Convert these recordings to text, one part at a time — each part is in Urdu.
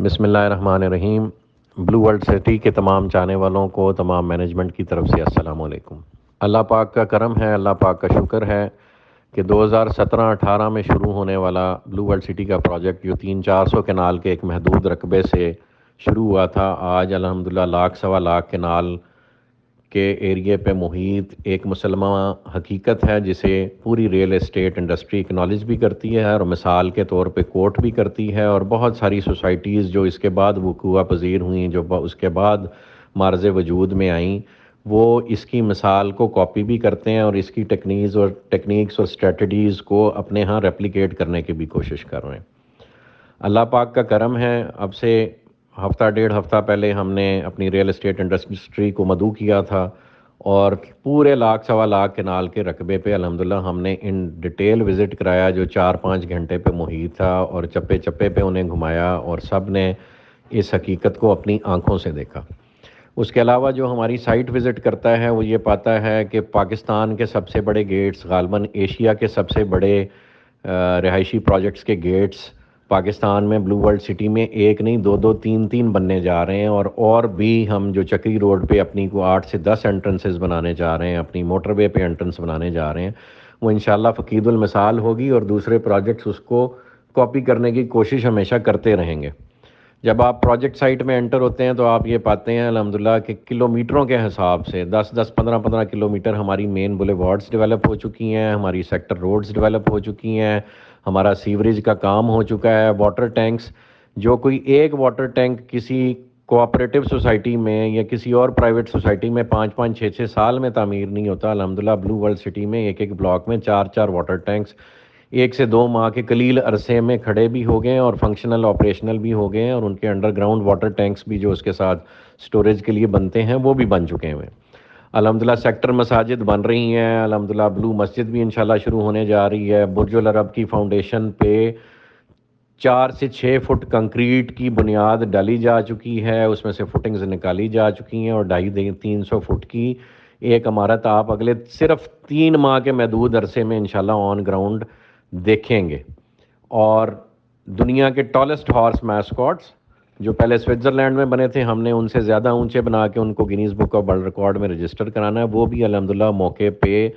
بسم اللہ الرحمن الرحیم۔ بلو ورلڈ سٹی کے تمام چاہنے والوں کو، تمام مینجمنٹ کی طرف سے السلام علیکم۔ اللہ پاک کا کرم ہے، اللہ پاک کا شکر ہے کہ 2017-18 میں شروع ہونے والا بلو ورلڈ سٹی کا پروجیکٹ جو 300-400 کنال کے ایک محدود رقبے سے شروع ہوا تھا، آج الحمدللہ لاکھ سوا لاکھ کنال کے ایریے پہ محیط ایک مسلمہ حقیقت ہے جسے پوری ریئل اسٹیٹ انڈسٹری اکنالج بھی کرتی ہے اور مثال کے طور پہ کوٹ بھی کرتی ہے، اور بہت ساری سوسائٹیز جو اس کے بعد وقوع پذیر ہوئیں، جو اس کے بعد معرض وجود میں آئیں، وہ اس کی مثال کو کاپی بھی کرتے ہیں اور اس کی ٹیکنیکس اور اسٹریٹجیز کو اپنے ہاں ریپلیکیٹ کرنے کی بھی کوشش کر رہے ہیں۔ اللہ پاک کا کرم ہے، اب سے ہفتہ ڈیڑھ ہفتہ پہلے ہم نے اپنی ریئل اسٹیٹ انڈسٹری کو مدعو کیا تھا، اور پورے لاکھ سوا لاکھ کنال کے رقبے پہ الحمدللہ ہم نے ان ڈیٹیل وزٹ کرایا جو 4-5 گھنٹے پہ محیط تھا، اور چپے چپے پہ انہیں گھمایا اور سب نے اس حقیقت کو اپنی آنکھوں سے دیکھا۔ اس کے علاوہ جو ہماری سائٹ وزٹ کرتا ہے وہ یہ پاتا ہے کہ پاکستان کے سب سے بڑے گیٹس، غالباً ایشیا کے سب سے بڑے رہائشی پروجیکٹس کے گیٹس پاکستان میں بلو ورلڈ سٹی میں ایک نہیں، دو تین بننے جا رہے ہیں، اور بھی ہم جو چکری روڈ پہ اپنی کو 8 سے 10 انٹرنسز بنانے جا رہے ہیں، اپنی موٹر وے پہ انٹرنس بنانے جا رہے ہیں، وہ انشاءاللہ فقید المثال ہوگی، اور دوسرے پروجیکٹس اس کو کاپی کرنے کی کوشش ہمیشہ کرتے رہیں گے۔ جب آپ پروجیکٹ سائٹ میں انٹر ہوتے ہیں تو آپ یہ پاتے ہیں الحمدللہ کہ کلومیٹروں کے حساب سے 10-15 کلومیٹر ہماری مین بولے وارڈز ڈیولپ ہو چکی ہیں، ہماری سیکٹر روڈز ڈیولپ ہو چکی ہیں، ہمارا سیوریج کا کام ہو چکا ہے، واٹر ٹینکس، جو کوئی ایک واٹر ٹینک کسی کوآپریٹو سوسائٹی میں یا کسی اور پرائیویٹ سوسائٹی میں 5-6 سال میں تعمیر نہیں ہوتا، الحمدللہ بلو ورلڈ سٹی میں ایک بلاک میں 4 واٹر ٹینکس 1 سے 2 ماہ کے قلیل عرصے میں کھڑے بھی ہو گئے ہیں اور فنکشنل آپریشنل بھی ہو گئے ہیں، اور ان کے انڈر گراؤنڈ واٹر ٹینکس بھی جو اس کے ساتھ سٹوریج کے لیے بنتے ہیں وہ بھی بن چکے ہیں۔ الحمدللہ سیکٹر مساجد بن رہی ہیں، الحمدللہ بلو مسجد بھی انشاءاللہ شروع ہونے جا رہی ہے۔ برج العرب کی فاؤنڈیشن پہ 4 سے 6 فٹ کنکریٹ کی بنیاد ڈالی جا چکی ہے، اس میں سے فٹنگز نکالی جا چکی ہیں، اور 250-300 فٹ کی ایک عمارت آپ اگلے صرف 3 ماہ کے محدود عرصے میں انشاءاللہ آن گراؤنڈ دیکھیں گے۔ اور دنیا کے ٹالسٹ ہارس میسکاٹس جو پہلے سوئٹزرلینڈ میں بنے تھے، ہم نے ان سے زیادہ اونچے بنا کے ان کو Guinness book of world record میں رجسٹر کرانا ہے، وہ بھی الحمدللہ موقع پہ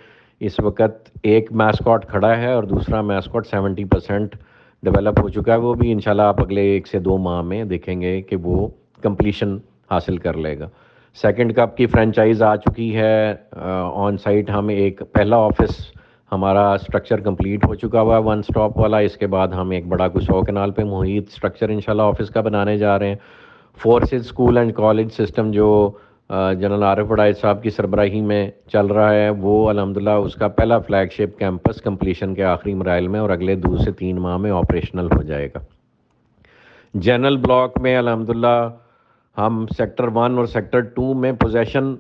اس وقت ایک میسکاٹ کھڑا ہے اور دوسرا میسکاٹ 70% ڈیولپ ہو چکا ہے، وہ بھی انشاءاللہ آپ اگلے 1 سے 2 ماہ میں دیکھیں گے کہ وہ کمپلیشن حاصل کر لے گا۔ سیکنڈ کپ کی فرینچائز آ چکی ہے، آن سائٹ ہم ایک پہلا آفس ہمارا سٹرکچر کمپلیٹ ہو چکا ہوا ہے 1 سٹاپ والا، اس کے بعد ہم ایک بڑا کوئی 100 کنال پہ محیط سٹرکچر انشاءاللہ آفس کا بنانے جا رہے ہیں۔ Forces school and college system جو جنرل عارف وڑائچ صاحب کی سربراہی میں چل رہا ہے، وہ الحمدللہ اس کا پہلا فلیگ شپ کیمپس کمپلیشن کے آخری مراحل میں اور اگلے 2 سے 3 ماہ میں آپریشنل ہو جائے گا۔ جنرل بلاک میں الحمدللہ ہم سیکٹر 1 اور سیکٹر 2 میں پوزیشن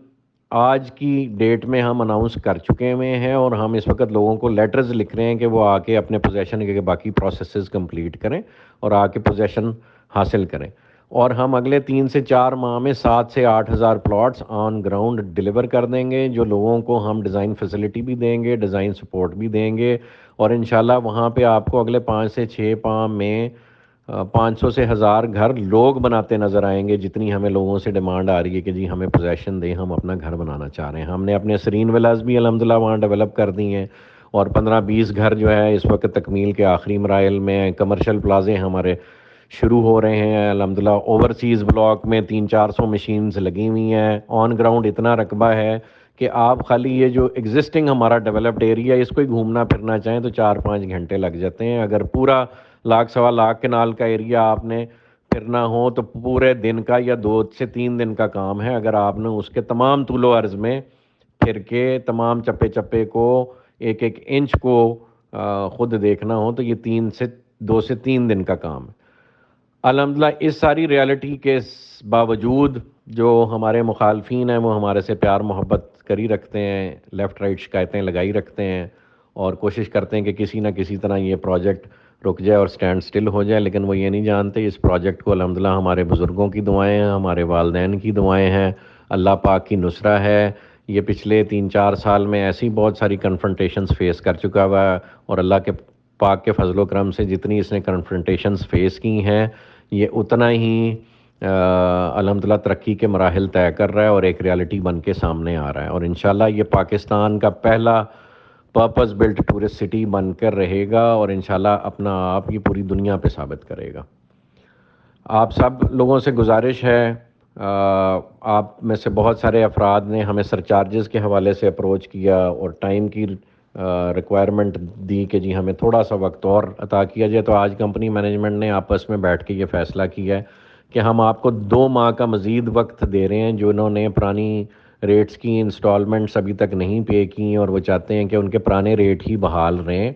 آج کی ڈیٹ میں ہم اناؤنس کر چکے ہوئے ہیں، اور ہم اس وقت لوگوں کو لیٹرز لکھ رہے ہیں کہ وہ آ کے اپنے پوزیشن کے باقی پروسیسز کمپلیٹ کریں اور آ کے پوزیشن حاصل کریں، اور ہم اگلے 3 سے 4 ماہ میں 7 سے 8 ہزار پلاٹس آن گراؤنڈ ڈیلیور کر دیں گے، جو لوگوں کو ہم ڈیزائن فیسلٹی بھی دیں گے، ڈیزائن سپورٹ بھی دیں گے، اور انشاءاللہ وہاں پہ آپ کو اگلے 5 سے 6 ماہ میں 500 سے 1000 گھر لوگ بناتے نظر آئیں گے، جتنی ہمیں لوگوں سے ڈیمانڈ آ رہی ہے کہ جی ہمیں پوزیشن دیں، ہم اپنا گھر بنانا چاہ رہے ہیں۔ ہم نے اپنے سرین ولاز بھی الحمدللہ وہاں ڈیولپ کر دی ہیں، اور 15-20 گھر جو ہے اس وقت تکمیل کے آخری مراحل میں، کمرشل پلازے ہمارے شروع ہو رہے ہیں الحمدللہ۔ اوورسیز بلاک میں 300-400 مشینز لگی ہوئی ہیں، آن گراؤنڈ اتنا رقبہ ہے کہ آپ خالی یہ جو ایگزسٹنگ ہمارا ڈیولپڈ ایریا ہے اس کو ہی گھومنا پھرنا چاہیں تو 4-5 گھنٹے لگ جاتے ہیں۔ اگر پورا لاکھ سوا لاکھ کنال کا ایریا آپ نے پھرنا ہو تو پورے دن کا یا 2 سے 3 دن کا کام ہے، اگر آپ نے اس کے تمام طول و عرض میں پھر کے تمام چپے چپے کو ایک انچ کو خود دیکھنا ہو تو یہ 2 سے 3 دن کا کام ہے۔ الحمدللہ اس ساری ریالٹی کے باوجود جو ہمارے مخالفین ہیں وہ ہمارے سے پیار محبت کری رکھتے ہیں، لیفٹ رائٹ شکایتیں لگائی رکھتے ہیں، اور کوشش کرتے ہیں کہ کسی نہ کسی طرح یہ پروجیکٹ رک جائے اور سٹینڈ سٹل ہو جائے، لیکن وہ یہ نہیں جانتے اس پروجیکٹ کو الحمدللہ ہمارے بزرگوں کی دعائیں ہیں، ہمارے والدین کی دعائیں ہیں، اللہ پاک کی نصرہ ہے۔ یہ پچھلے 3-4 سال میں ایسی بہت ساری کنفرنٹیشنز فیس کر چکا ہوا ہے، اور اللہ کے پاک کے فضل و کرم سے جتنی اس نے کنفرنٹیشنز فیس کی ہیں، یہ اتنا ہی الحمدللہ ترقی کے مراحل طے کر رہا ہے اور ایک ریالٹی بن کے سامنے آ رہا ہے، اور انشاءاللہ یہ پاکستان کا پہلا پرپز بلٹ ٹورسٹ سٹی بن کر رہے گا، اور انشاءاللہ اپنا آپ یہ پوری دنیا پہ ثابت کرے گا۔ آپ سب لوگوں سے گزارش ہے، آپ میں سے بہت سارے افراد نے ہمیں سرچارجز کے حوالے سے اپروچ کیا اور ٹائم کی ریکوائرمنٹ دی کہ جی ہمیں تھوڑا سا وقت اور عطا کیا جائے، تو آج کمپنی مینجمنٹ نے آپس میں بیٹھ کے یہ فیصلہ کیا ہے کہ ہم آپ کو 2 ماہ کا مزید وقت دے رہے ہیں۔ جو انہوں نے پرانی ریٹس کی انسٹالمنٹس ابھی تک نہیں پے کی اور وہ چاہتے ہیں کہ ان کے پرانے ریٹ ہی بحال رہیں،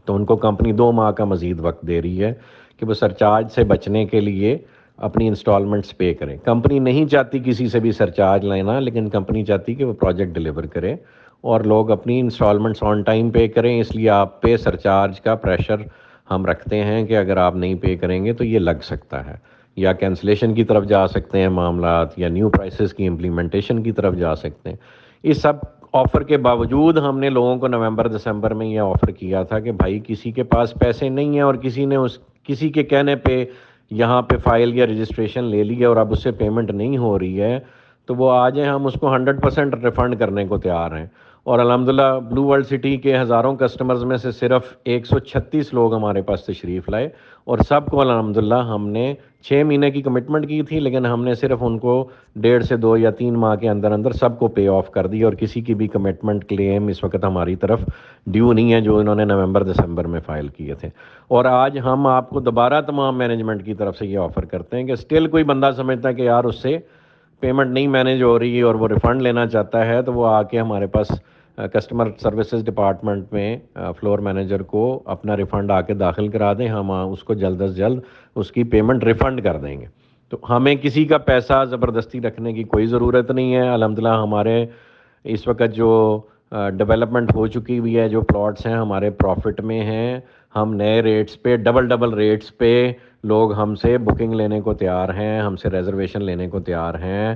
تو ان کو کمپنی 2 ماہ کا مزید وقت دے رہی ہے کہ وہ سرچارج سے بچنے کے لیے اپنی انسٹالمنٹس پے کریں۔ کمپنی نہیں چاہتی کسی سے بھی سرچارج لینا، لیکن کمپنی چاہتی کہ وہ پروجیکٹ ڈیلیور کرے اور لوگ اپنی انسٹالمنٹس آن ٹائم پے کریں، اس لیے آپ پہ سرچارج کا پریشر ہم رکھتے ہیں کہ اگر آپ نہیں پے کریں گے تو یہ لگ سکتا ہے، یا کینسلیشن کی طرف جا سکتے ہیں معاملات، یا نیو پرائسز کی امپلیمنٹیشن کی طرف جا سکتے ہیں۔ اس سب آفر کے باوجود ہم نے لوگوں کو نومبر دسمبر میں یہ آفر کیا تھا کہ بھائی کسی کے پاس پیسے نہیں ہیں اور کسی کے کہنے پہ یہاں پہ فائل یا رجسٹریشن لے لی ہے اور اب اس سے پیمنٹ نہیں ہو رہی ہے، تو وہ آ جائیں، ہم اس کو 100% ریفنڈ کرنے کو تیار ہیں۔ اور الحمدللہ بلو ورلڈ سٹی کے ہزاروں کسٹمرز میں سے صرف 136 لوگ ہمارے پاس تشریف لائے، اور سب کو الحمدللہ ہم نے 6 مہینے کی کمٹمنٹ کی تھی، لیکن ہم نے صرف ان کو 1.5 سے 2 یا 3 ماہ کے اندر اندر سب کو پے آف کر دی، اور کسی کی بھی کمٹمنٹ کلیم اس وقت ہماری طرف ڈیو نہیں ہے جو انہوں نے نومبر دسمبر میں فائل کیے تھے۔ اور آج ہم آپ کو دوبارہ تمام مینجمنٹ کی طرف سے یہ آفر کرتے ہیں کہ اسٹل کوئی بندہ سمجھتا ہے کہ یار اس سے پیمنٹ نہیں مینیج ہو رہی اور وہ ریفنڈ لینا چاہتا ہے، تو وہ آ کے ہمارے پاس کسٹمر سروسز ڈپارٹمنٹ میں فلور مینیجر کو اپنا ریفنڈ آ کے داخل کرا دیں، ہم اس کو جلد از جلد اس کی پیمنٹ ریفنڈ کر دیں گے۔ تو ہمیں کسی کا پیسہ زبردستی رکھنے کی کوئی ضرورت نہیں ہے۔ الحمدللہ ہمارے اس وقت جو ڈیولپمنٹ ہو چکی ہوئی ہے، جو پلاٹس ہیں ہمارے پروفٹ میں ہیں، ہم نئے ریٹس پہ ڈبل ریٹس پہ لوگ ہم سے بکنگ لینے کو تیار ہیں، ہم سے ریزرویشن لینے کو تیار ہیں۔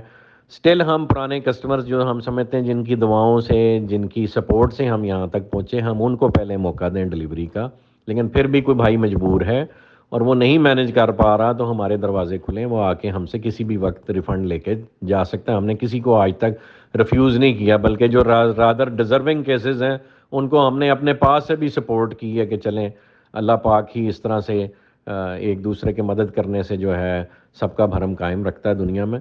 سٹل ہم پرانے کسٹمرز جو ہم سمجھتے ہیں جن کی دعاؤں سے، جن کی سپورٹ سے ہم یہاں تک پہنچے، ہم ان کو پہلے موقع دیں ڈلیوری کا، لیکن پھر بھی کوئی بھائی مجبور ہے اور وہ نہیں مینیج کر پا رہا، تو ہمارے دروازے کھلیں، وہ آ کے ہم سے کسی بھی وقت ریفنڈ لے کے جا سکتا ہے۔ ہم نے کسی کو آج تک ریفیوز نہیں کیا، بلکہ جو رادر ڈیزرونگ کیسز ہیں ان کو ہم نے اپنے پاس سے بھی سپورٹ کی ہے کہ چلیں اللہ پاک ہی اس طرح سے ایک دوسرے کے مدد کرنے سے جو ہے سب کا بھرم قائم رکھتا ہے دنیا میں۔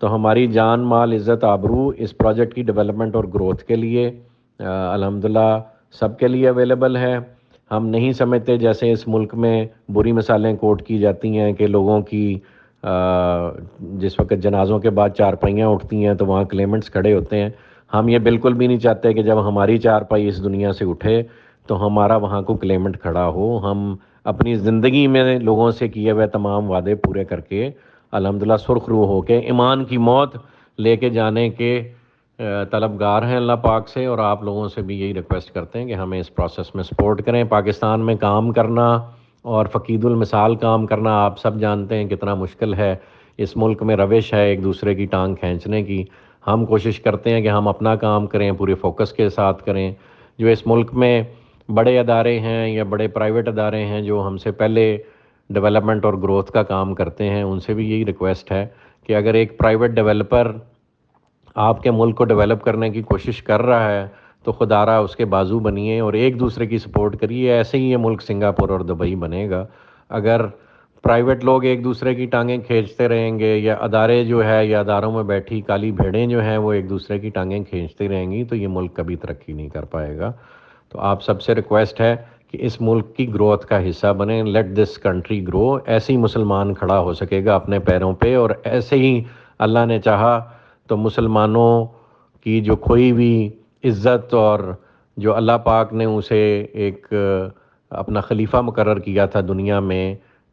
تو ہماری جان مال عزت آبرو اس پروجیکٹ کی ڈیولپمنٹ اور گروتھ کے لیے الحمدللہ سب کے لیے اویلیبل ہے۔ ہم نہیں سمجھتے جیسے اس ملک میں بری مثالیں کوٹ کی جاتی ہیں کہ لوگوں کی جس وقت جنازوں کے بعد چارپائیاں اٹھتی ہیں تو وہاں کلیمنٹس کھڑے ہوتے ہیں۔ ہم یہ بالکل بھی نہیں چاہتے کہ جب ہماری چارپائی اس دنیا سے اٹھے تو ہمارا وہاں کو کلیمنٹ کھڑا ہو۔ ہم اپنی زندگی میں لوگوں سے کیے ہوئے تمام وعدے پورے کر کے الحمدللہ سرخ روح ہو کے ایمان کی موت لے کے جانے کے طلبگار ہیں اللہ پاک سے، اور آپ لوگوں سے بھی یہی ریکویسٹ کرتے ہیں کہ ہمیں اس پروسیس میں سپورٹ کریں۔ پاکستان میں کام کرنا اور فقید المثال کام کرنا آپ سب جانتے ہیں کتنا مشکل ہے۔ اس ملک میں روش ہے ایک دوسرے کی ٹانگ کھینچنے کی۔ ہم کوشش کرتے ہیں کہ ہم اپنا کام کریں، پورے فوکس کے ساتھ کریں۔ جو اس ملک میں بڑے ادارے ہیں یا بڑے پرائیویٹ ادارے ہیں جو ہم سے پہلے ڈیولپمنٹ اور گروتھ کا کام کرتے ہیں، ان سے بھی یہی ریکویسٹ ہے کہ اگر ایک پرائیویٹ ڈیولپر آپ کے ملک کو ڈیولپ کرنے کی کوشش کر رہا ہے تو خدا را اس کے بازو بنیے اور ایک دوسرے کی سپورٹ کریے۔ ایسے ہی یہ ملک سنگاپور اور دبئی بنے گا۔ اگر پرائیویٹ لوگ ایک دوسرے کی ٹانگیں کھینچتے رہیں گے، یا ادارے جو ہے یا اداروں میں بیٹھی کالی بھیڑیں جو ہیں وہ ایک دوسرے کی ٹانگیں کھینچتی رہیں گی، تو یہ ملک کبھی ترقی نہیں کر پائے گا۔ تو آپ سب سے ریکویسٹ ہے کہ اس ملک کی گروتھ کا حصہ بنیں۔ لیٹ دس کنٹری گرو۔ ایسے ہی مسلمان کھڑا ہو سکے گا اپنے پیروں پہ، اور ایسے ہی اللہ نے چاہا تو مسلمانوں کی جو کھوئی ہوئی عزت، اور جو اللہ پاک نے اسے ایک اپنا خلیفہ مقرر کیا تھا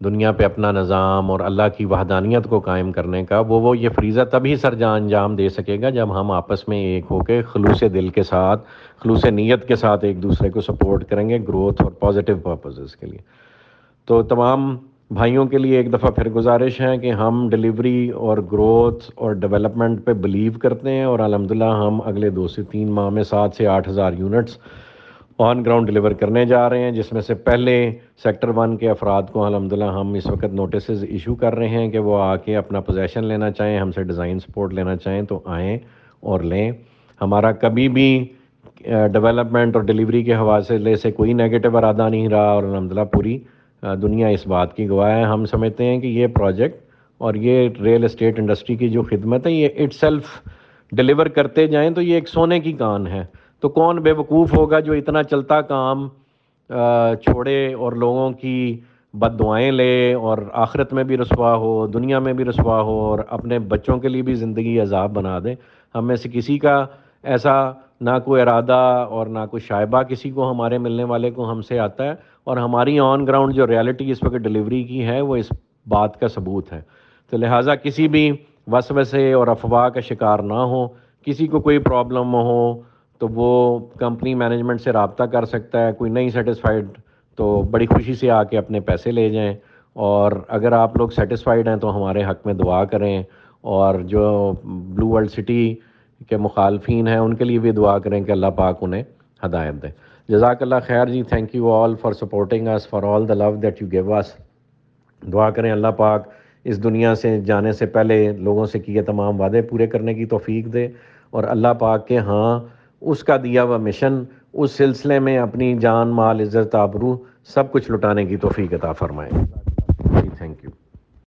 دنیا پہ اپنا نظام اور اللہ کی وحدانیت کو قائم کرنے کا، وہ یہ فریضہ تبھی انجام دے سکے گا جب ہم آپس میں ایک ہو کے خلوص دل کے ساتھ، خلوص نیت کے ساتھ ایک دوسرے کو سپورٹ کریں گے گروتھ اور پازیٹیو پرپزز کے لیے۔ تو تمام بھائیوں کے لیے ایک دفعہ پھر گزارش ہے کہ ہم ڈیلیوری اور گروتھ اور ڈیولپمنٹ پہ بلیو کرتے ہیں، اور الحمدللہ ہم اگلے 2 سے 3 ماہ میں 7 سے 8 ہزار یونٹس آن گراؤنڈ ڈلیور کرنے جا رہے ہیں، جس میں سے پہلے سیکٹر 1 کے افراد کو الحمدللہ ہم اس وقت نوٹسز ایشو کر رہے ہیں کہ وہ آ کے اپنا پوزیشن لینا چاہیں، ہم سے ڈیزائن سپورٹ لینا چاہیں تو آئیں اور لیں۔ ہمارا کبھی بھی ڈیولپمنٹ اور ڈیلیوری کے حوالے سے کوئی نیگیٹو ارادہ نہیں رہا، اور الحمدللہ پوری دنیا اس بات کی گواہ ہے۔ ہم سمجھتے ہیں کہ یہ پروجیکٹ اور یہ ریل اسٹیٹ انڈسٹری کی جو خدمت ہے، یہ اٹ سیلف ڈلیور کرتے جائیں تو یہ ایک سونے کی کان ہے۔ تو کون بے وقوف ہوگا جو اتنا چلتا کام چھوڑے اور لوگوں کی بد دعائیں لے اور آخرت میں بھی رسوا ہو، دنیا میں بھی رسوا ہو، اور اپنے بچوں کے لیے بھی زندگی عذاب بنا دے۔ ہم میں سے کسی کا ایسا نہ کوئی ارادہ اور نہ کوئی شائبہ کسی کو ہمارے ملنے والے کو ہم سے آتا ہے، اور ہماری آن گراؤنڈ جو ریالٹی اس وقت ڈلیوری کی ہے وہ اس بات کا ثبوت ہے۔ تو لہٰذا کسی بھی وسوسے اور افواہ کا شکار نہ ہو، کسی کو کوئی پرابلم ہو تو وہ کمپنی مینجمنٹ سے رابطہ کر سکتا ہے۔ کوئی نہیں سیٹسفائیڈ تو بڑی خوشی سے آ کے اپنے پیسے لے جائیں، اور اگر آپ لوگ سیٹسفائیڈ ہیں تو ہمارے حق میں دعا کریں، اور جو بلو ورلڈ سٹی کے مخالفین ہیں ان کے لیے بھی دعا کریں کہ اللہ پاک انہیں ہدایت دے۔ جزاک اللہ خیر جی، thank you all for supporting us, for all the love that you gave us. دعا کریں اللہ پاک اس دنیا سے جانے سے پہلے لوگوں سے کیے تمام وعدے پورے کرنے کی توفیق دے، اور اللہ پاک کے ہاں اس کا دیا ہوا مشن، اس سلسلے میں اپنی جان مال عزت آبرو سب کچھ لٹانے کی توفیق عطا فرمائے۔